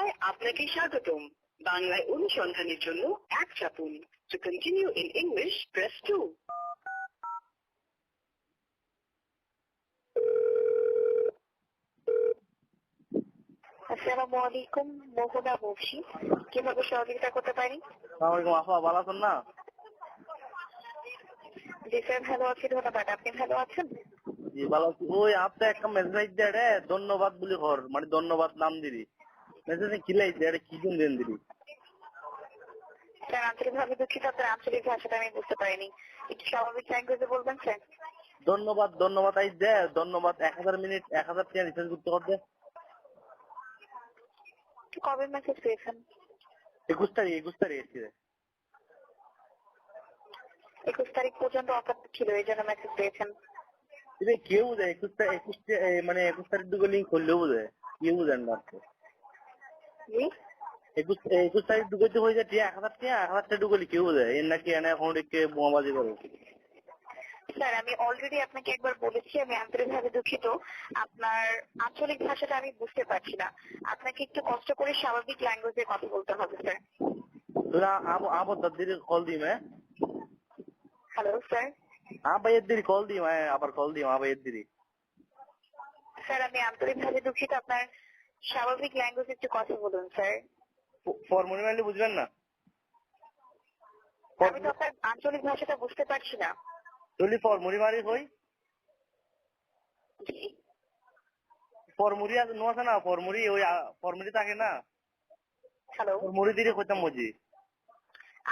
বাংলায় আপনাকে স্বাগতম। বাংলায় অনুসন্ধানের জন্য 1 চাপুন। To continue in English, press 2. আসসালামু আলাইকুম, মোহনা বলছি। কিভাবে সহযোগিতা করতে পারি? আসসালামাইকুম আপা, ভালো আছেন না? জি স্যার, ভালো আছি, ধন্যবাদ। আপনি ভালো আছেন? জি ভালো আছি। ওই আপনি একটা মেসেজ দিয়ে রে ধন্যবাদ বলি কর, মানে ধন্যবাদ নাম দিবি মেসেজে খিলাই দে কি কোন দেন দিবি। স্যার আন্তরিকভাবে দুঃখিত, আপনার আঞ্চলিক ভাষাটা আমি বুঝতে পারিনি। একটু স্বাভাবিক ল্যাঙ্গুয়েজে বলবেন স্যার? ধন্যবাদ ধন্যবাদ আই দে ধন্যবাদ 1000 মিনিট 1000 টাকা রিচার্জ করতে কর দে। কবে মেসেজ পেয়েছেন? 21 তারিখ এসেছে। 21 তারিখ পর্যন্ত অফার ছিল, এই জন্য মেসেজ পেয়েছেন। এটা কেউ বুঝে 21 মানে 21 তারিখ দুটো লিঙ্ক করলেও বুঝে কেউ বুঝেন না। জি 21 তারিখ ঢুকাইতে হয়ে যায় 1000 টাকা ঢুকলি কেউ বুঝে এর নাকি এনে এখন রেখে বোমাবাজি করে। স্যার আমি অলরেডি আপনাকে একবার বলেছি, আমি আন্তরিকভাবে দুঃখিত, আপনার আঞ্চলিক ভাষাটা আমি বুঝতে পারছি না। আপনাকে একটু কষ্ট করে স্বাভাবিক ল্যাঙ্গুয়েজে কথা বলতে হবে স্যার। তোরা আবার দাদির কল দিই হ্যাঁ। Hello sir. ভাইয়ের দিদি কল দিই আবার কল দিই ভাইয়ের দিদি। স্যার আমি আন্তরিকভাবে দুঃখিত, আপনার স্বাভাবিক ল্যাঙ্গুয়েজে একটু কথা বলুন স্যার। ফর্মুলি মারলে বুঝবেন না। আমি তো আপনার আঞ্চলিক ভাষাটা বুঝতে পারছি না। তুলি ফর্মুলি মারি কই জি ফর্মুলি আছে নো আছে না ফর্মুলি ওই ফর্মুলি থাকে না হ্যালো। ফর্মুলি দিলে কইতাম মজি।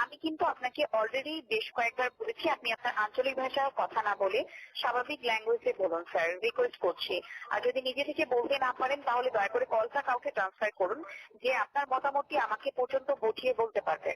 আমি কিন্তু আপনাকে অলরেডি বেশ কয়েকবার বলেছি, আপনি আপনার আঞ্চলিক ভাষা কথা না বলে স্বাভাবিক ল্যাঙ্গুয়েজে বলুন স্যার, রিকোয়েস্ট করছি। আর যদি নিজে থেকে বলতে না পারেন তাহলে দয়া করে কলটা কাউকে ট্রান্সফার করুন, যে আপনার মতামতটি আমাকে পর্যন্ত বুঝিয়ে বলতে পারবে।